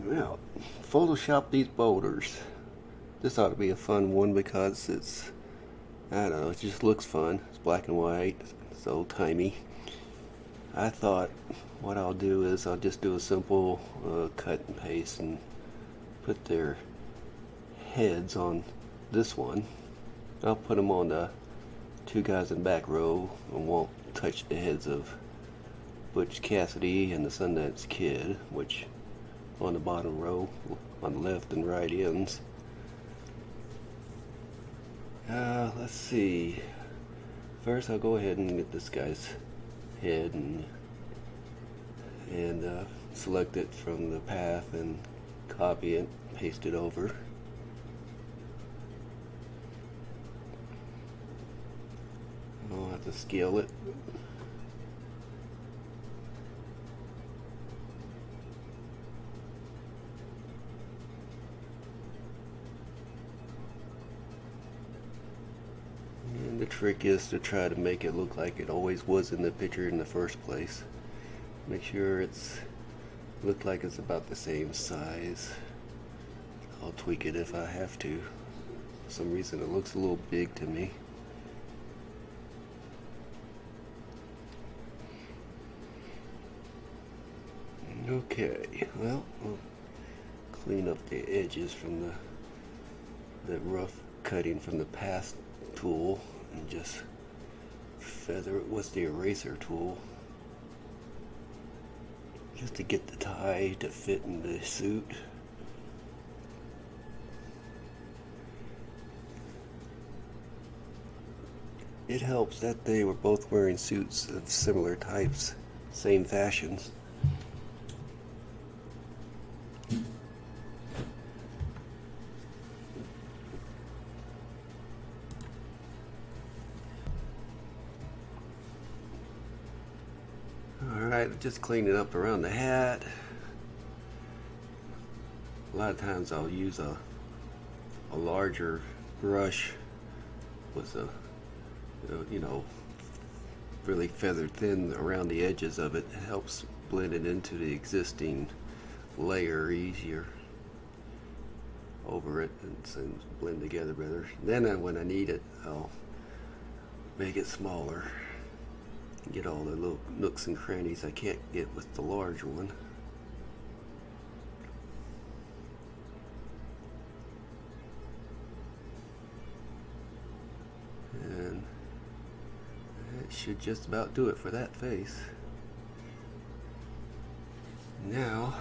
Now, Photoshop these boulders. This ought to be a fun one because I don't know, it just looks fun. It's black and white, it's old timey. I thought what I'll do is I'll just do a simple cut and paste and put their heads on this one. I'll put them on the two guys in the back row and won't touch the heads of Butch, Cassidy and the Sundance Kid, which on the bottom row on the left and right ends. Let's see. First I'll go ahead and get this guy's head and select it from the path and copy it, paste it over. I'll have to scale it. And the trick is to try to make it look like it always was in the picture in the first place. Make sure it's look like it's about the same size. I'll tweak it if I have to. For some reason it looks a little big to me. Okay, well, we'll clean up the edges from the rough cutting from the path tool and just feather it with the eraser tool just to get the tie to fit in the suit. It helps that they were both wearing suits of similar types, same fashions. Alright, just cleaning up around the hat. A lot of times I'll use a larger brush with a, really feathered thin around the edges of it. It helps blend it into the existing layer easier over it and blend together better. Then when I need it, I'll make it smaller. Get all the little nooks and crannies I can't get with the large one. And that should just about do it for that face. Now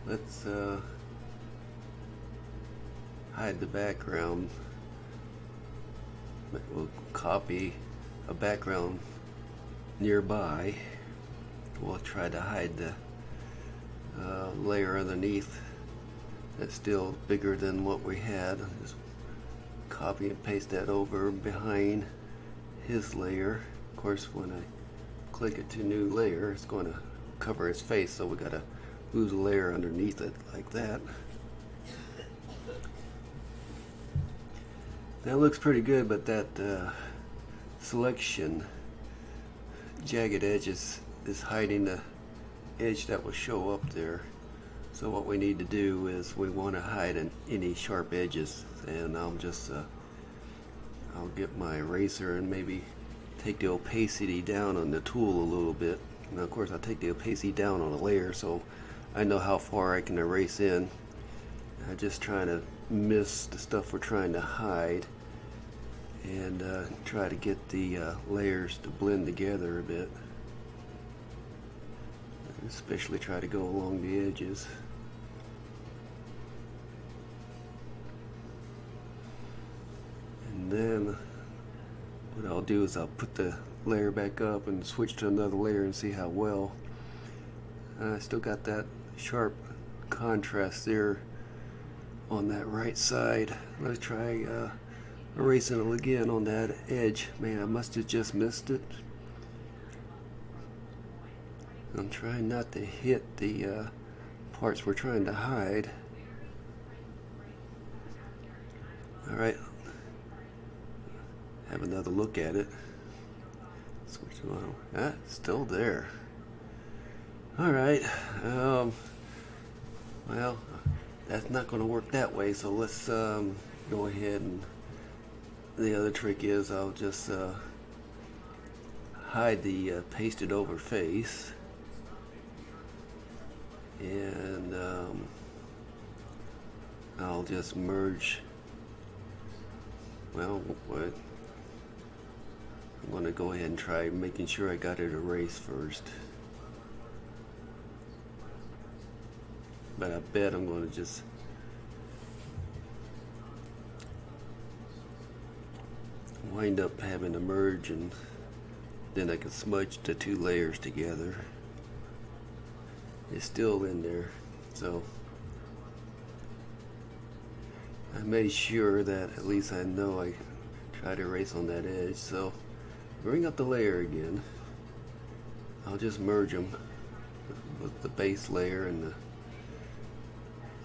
let's hide the background. We'll copy a background nearby. We'll try to hide the layer underneath that's still bigger than what we had. Just copy and paste that over behind his layer. Of course, when I click it to new layer, it's going to cover his face, so we got to move the layer underneath it like that. That looks pretty good, but that selection jagged edges is hiding the edge that will show up there. So what we need to do is we want to hide any sharp edges, and I'll get my eraser and maybe take the opacity down on the tool a little bit. Now of course I'll take the opacity down on a layer so I know how far I can erase in. I'm just trying to miss the stuff we're trying to hide and try to get the layers to blend together a bit. Especially try to go along the edges. And then what I'll do is I'll put the layer back up and switch to another layer and see how well. I still got that sharp contrast there on that right side. Let's try erasing it again on that edge. Man, I must have just missed it. I'm trying not to hit the parts we're trying to hide. Alright, have another look at it. Switch them on. Ah, still there. Alright, well, that's not going to work that way, so let's go ahead and the other trick is I'll just hide the pasted over face, and I'll just merge. Well, I'm going to go ahead and try making sure I got it erased first. But I bet I'm going to just wind up having to merge, and then I can smudge the two layers together. It's still in there, so I made sure that at least I know I tried to erase on that edge. So bring up the layer again. I'll just merge them with the base layer and the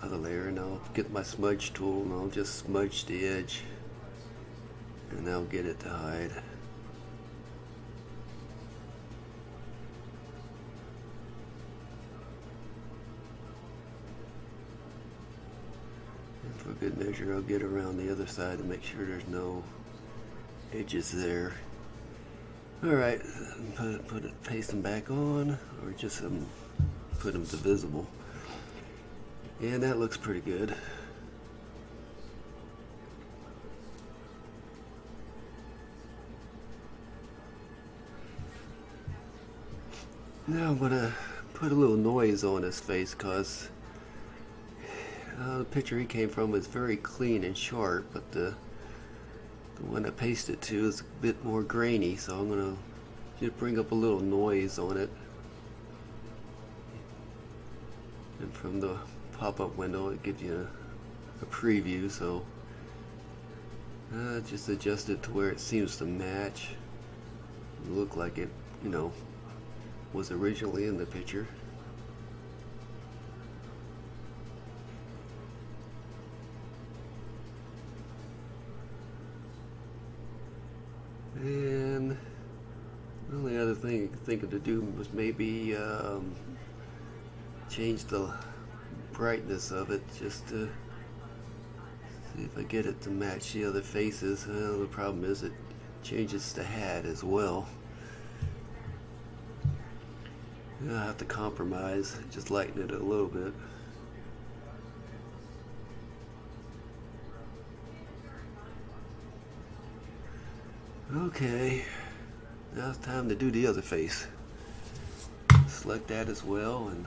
other layer, and I'll get my smudge tool and I'll just smudge the edge, and I'll get it to hide. And for good measure, I'll get around the other side to make sure there's no edges there. Alright, paste them back on, or just put them to visible. And that looks pretty good. Now I'm gonna put a little noise on his face, because the picture he came from is very clean and sharp, but the one I pasted to is a bit more grainy, so I'm gonna just bring up a little noise on it. And from the pop-up window it gives you a preview, so just adjust it to where it seems to match, look like it, was originally in the picture. And the only other thing I could think of to do was maybe change the brightness of it, just to see if I get it to match the other faces. The problem is it changes the hat as well. I'll have to compromise, just lighten it a little bit. Okay, now it's time to do the other face. Select that as well and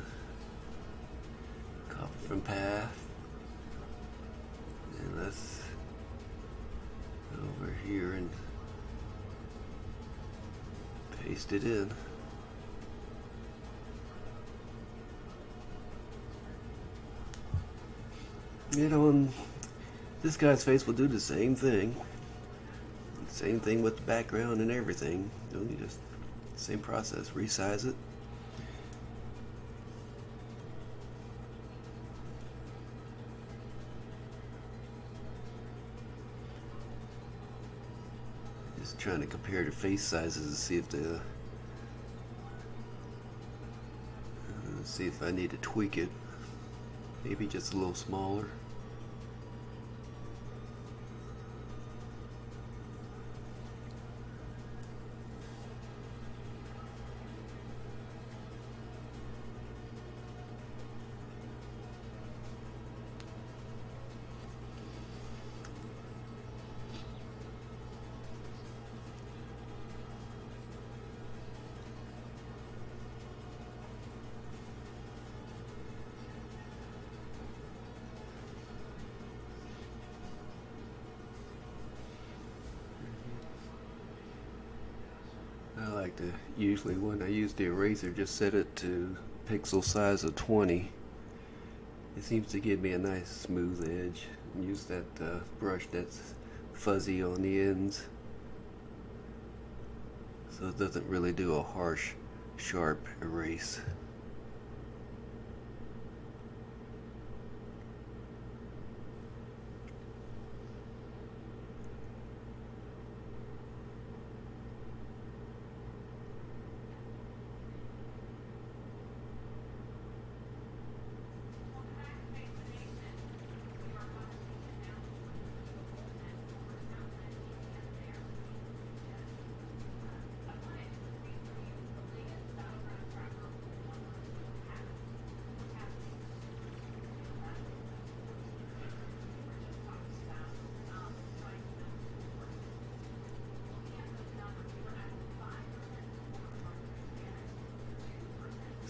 copy from path. And let's go over here and paste it in. And this guy's face will do the same thing. Same thing with the background and everything. You just same process. Resize it. Just trying to compare the face sizes to see if I need to tweak it. Maybe just a little smaller. Usually when I use the eraser, just set it to pixel size of 20. It seems to give me a nice smooth edge. Use that brush that's fuzzy on the ends, so it doesn't really do a harsh, sharp erase.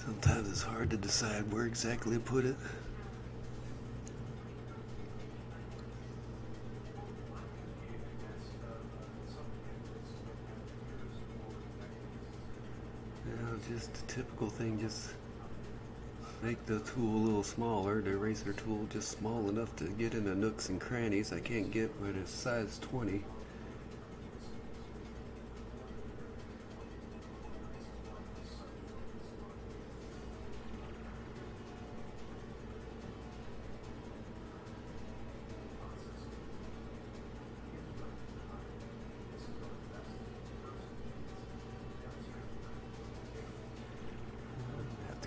Sometimes it's hard to decide where exactly to put it. Just a typical thing, just make the tool a little smaller, the eraser tool just small enough to get in the nooks and crannies I can't get with a size 20.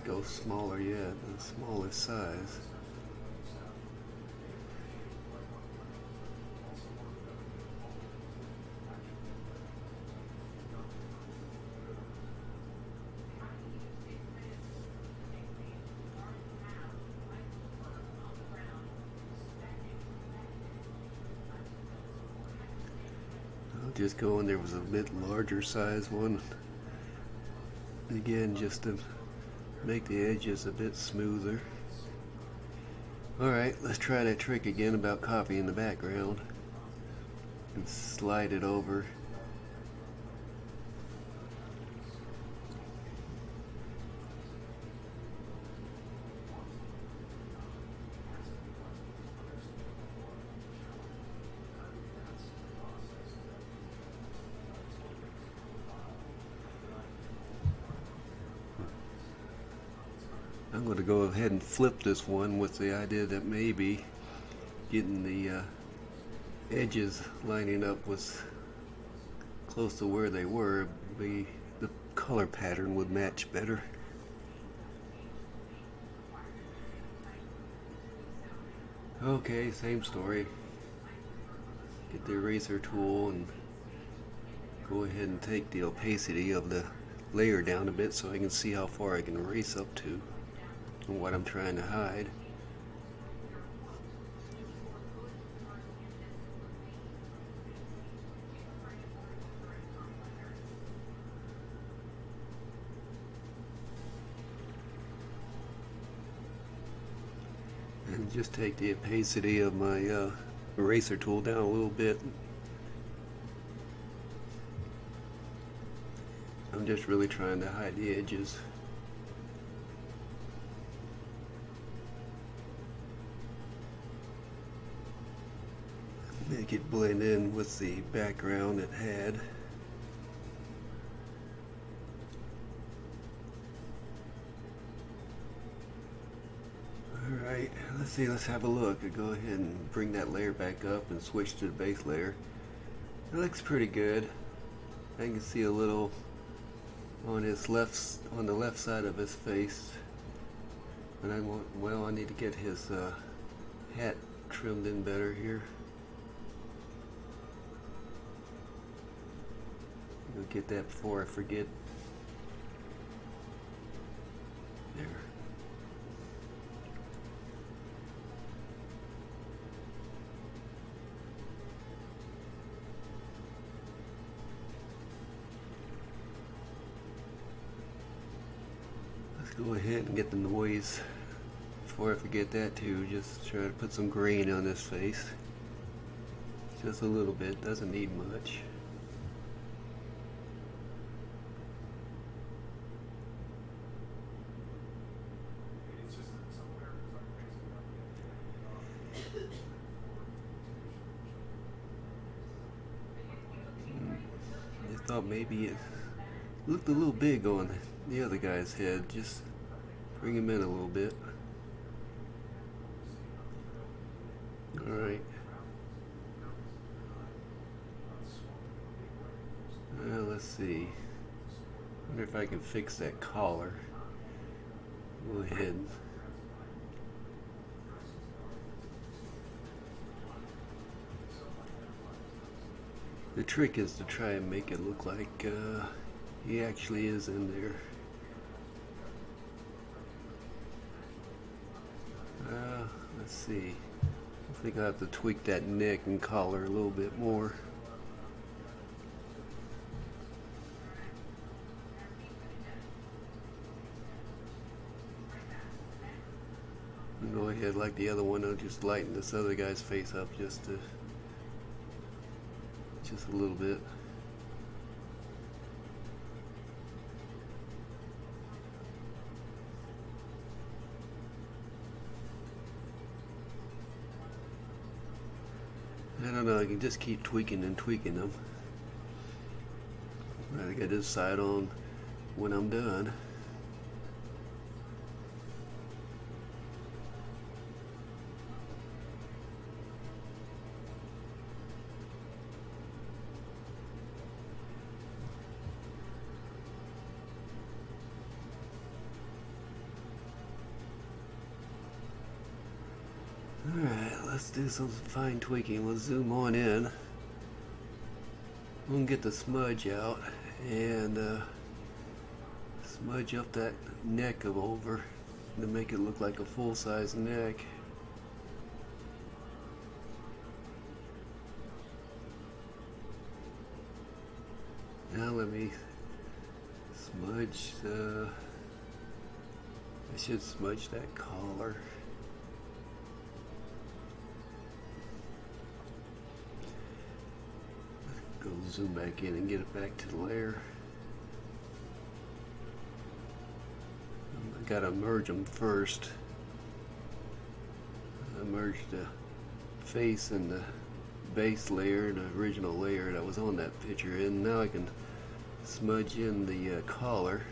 Go smaller yet, the smallest size. I'll just go in there was a bit larger size one. Again, just to make the edges a bit smoother. Alright, let's try that trick again about coffee in the background. And slide it over. I'm going to go ahead and flip this one with the idea that maybe getting the edges lining up was close to where they were, the color pattern would match better. Okay, same story. Get the eraser tool and go ahead and take the opacity of the layer down a bit so I can see how far I can erase up to and what I'm trying to hide. And just take the opacity of my eraser tool down a little bit. I'm just really trying to hide the edges. Make it blend in with the background it had. Alright, let's see, let's have a look. I'll go ahead and bring that layer back up and switch to the base layer. It looks pretty good. I can see a little on the left side of his face. And I need to get his hat trimmed in better here. I'll get that before I forget. There. Let's go ahead and get the noise before I forget that too. Just try to put some green on his face. Just a little bit, doesn't need much. I thought maybe it looked a little big on the other guy's head. Just bring him in a little bit. Alright. Let's see. Wonder if I can fix that collar. Go ahead. The trick is to try and make it look like he actually is in there. Let's see. I think I'll have to tweak that neck and collar a little bit more. ahead like the other one. I'll just lighten this other guy's face up just a little bit. I don't know, I can just keep tweaking and tweaking them. I gotta decide on when I'm done. Alright, let's do some fine tweaking. Let's zoom on in. We'll get the smudge out and smudge up that neck of over to make it look like a full-size neck. Now let me smudge I should smudge that collar. Go zoom back in and get it back to the layer. I gotta merge them first. I merged the face and the base layer, the original layer that was on that picture, and now I can smudge in the collar.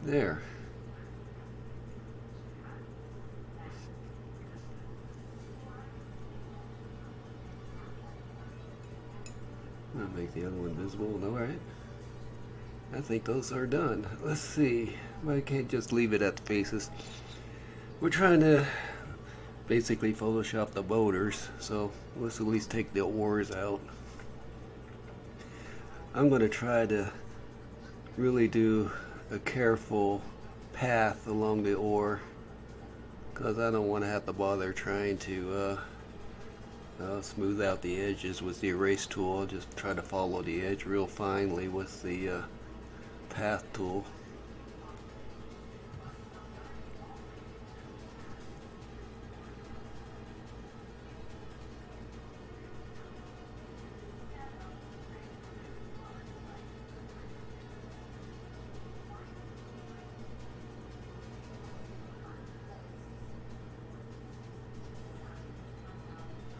There. I'll make the other one visible. All right. I think those are done. Let's see. I can't just leave it at the faces. We're trying to basically Photoshop the boulders, so let's at least take the oars out. I'm going to try to really do a careful path along the oar, because I don't want to have to bother trying to smooth out the edges with the erase tool. I'll just try to follow the edge real finely with the path tool.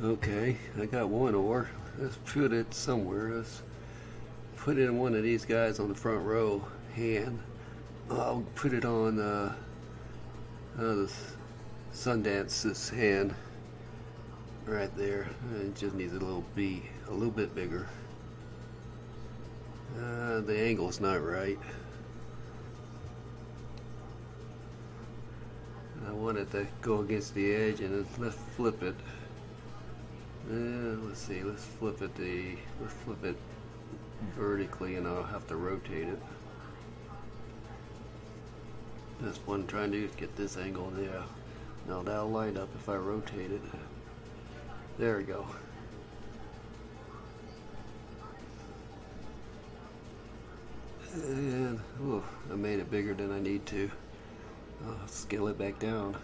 Okay, I got one oar. Let's put it somewhere. Let's put it in one of these guys on the front row hand. I'll put it on the Sundance's hand right there. It just needs a little bit bigger. The angle's not right. I want it to go against the edge, and then let's flip it. Let's see, let's flip it vertically, and I'll have to rotate it. That's what I'm trying to do, is get this angle there. Now that'll line up if I rotate it. There we go. And I made it bigger than I need to. I'll scale it back down.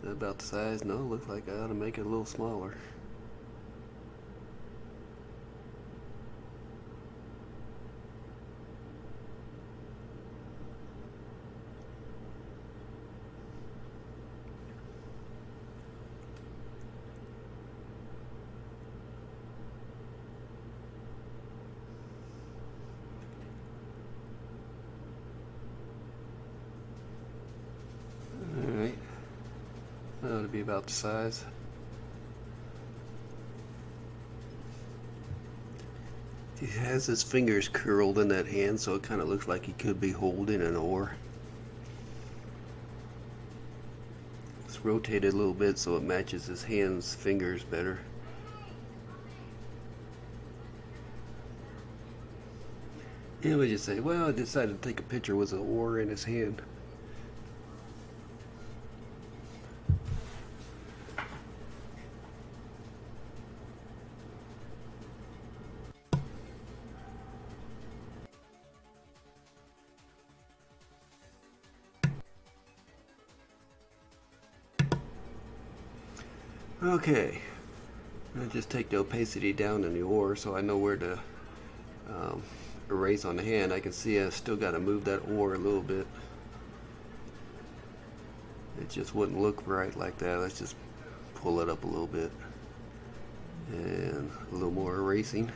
About the size? No, looks like I ought to make it a little smaller. That ought to be about the size. He has his fingers curled in that hand, so it kind of looks like he could be holding an oar. Let's rotate it a little bit so it matches his hands' fingers better. It would just say, well, I decided to take a picture with an oar in his hand. Okay, I just take the opacity down in the oar so I know where to um, erase on the hand. I can see I still got to move that oar a little bit. It just wouldn't look right like that. Let's just pull it up a little bit and a little more erasing.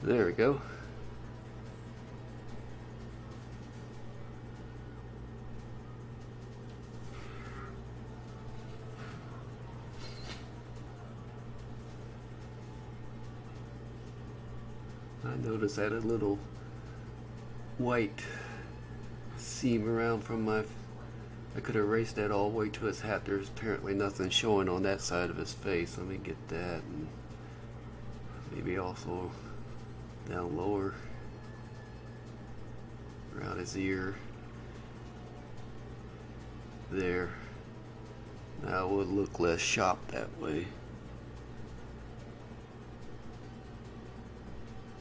There we go. I noticed that a little white seam around from my... I could erase that all the way to his hat. There's apparently nothing showing on that side of his face. Let me get that, and maybe also down lower around his ear. There. Now it would look less sharp that way.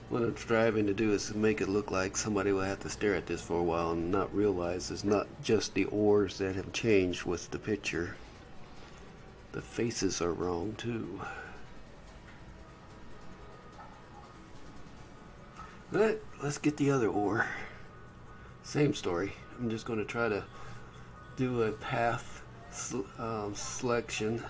What I'm striving to do is to make it look like somebody will have to stare at this for a while and not realize it's not just the oars that have changed with the picture. The faces are wrong too. But let's get the other oar. Same story. I'm just going to try to do a path selection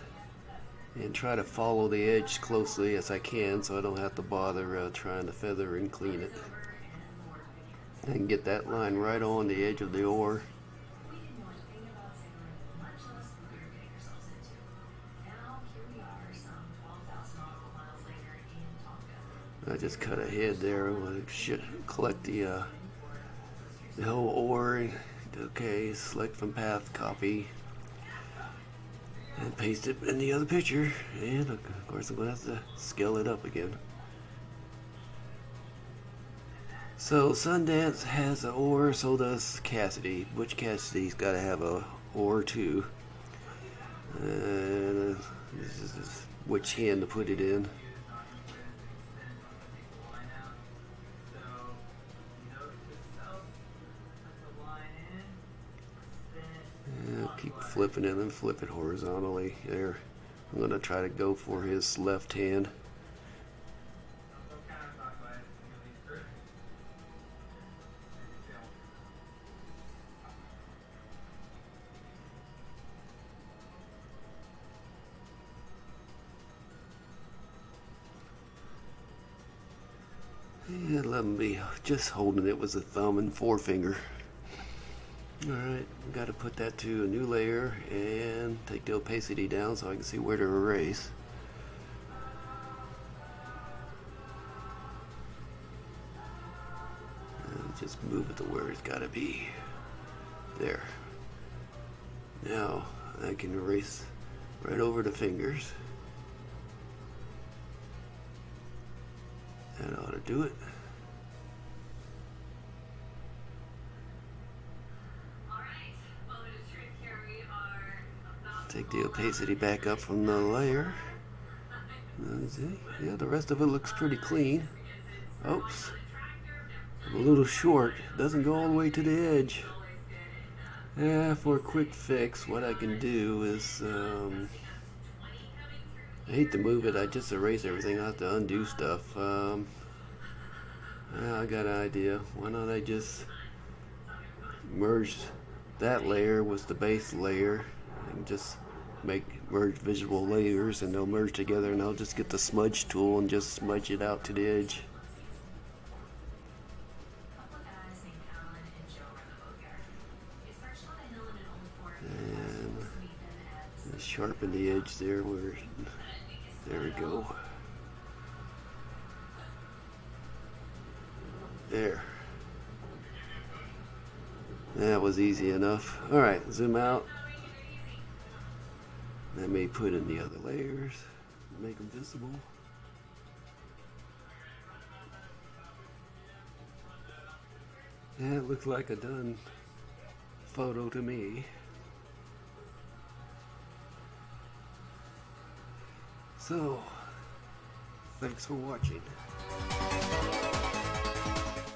and try to follow the edge closely as I can so I don't have to bother trying to feather and clean it. And get that line right on the edge of the oar. I just cut ahead there. I should collect the whole oar. Okay, select from path, copy, and paste it in the other picture. And of course I'm going to have to scale it up again. So Sundance has an oar, so does Cassidy. Butch Cassidy's got to have a oar too. And this is which hand to put it in. Keep flipping it and flip it horizontally there. I'm going to try to go for his left hand. And let me be just holding it with a thumb and forefinger. Alright, got to put that to a new layer and take the opacity down so I can see where to erase. And just move it to where it's got to be. There. Now I can erase right over the fingers. That ought to do it. Take the opacity back up from the layer. See? Yeah, the rest of it looks pretty clean. Oops. I'm a little short. Doesn't go all the way to the edge. Yeah, for a quick fix, what I can do is, I hate to move it. I just erase everything. I have to undo stuff. Yeah, I got an idea. Why don't I just merge that layer with the base layer and just merge visual layers, and they'll merge together, and I'll just get the smudge tool and just smudge it out to the edge. And sharpen the edge there there we go. There. That was easy enough. Alright, zoom out. Let me put in the other layers, make them visible. Yeah, it looks like a done photo to me. So, thanks for watching.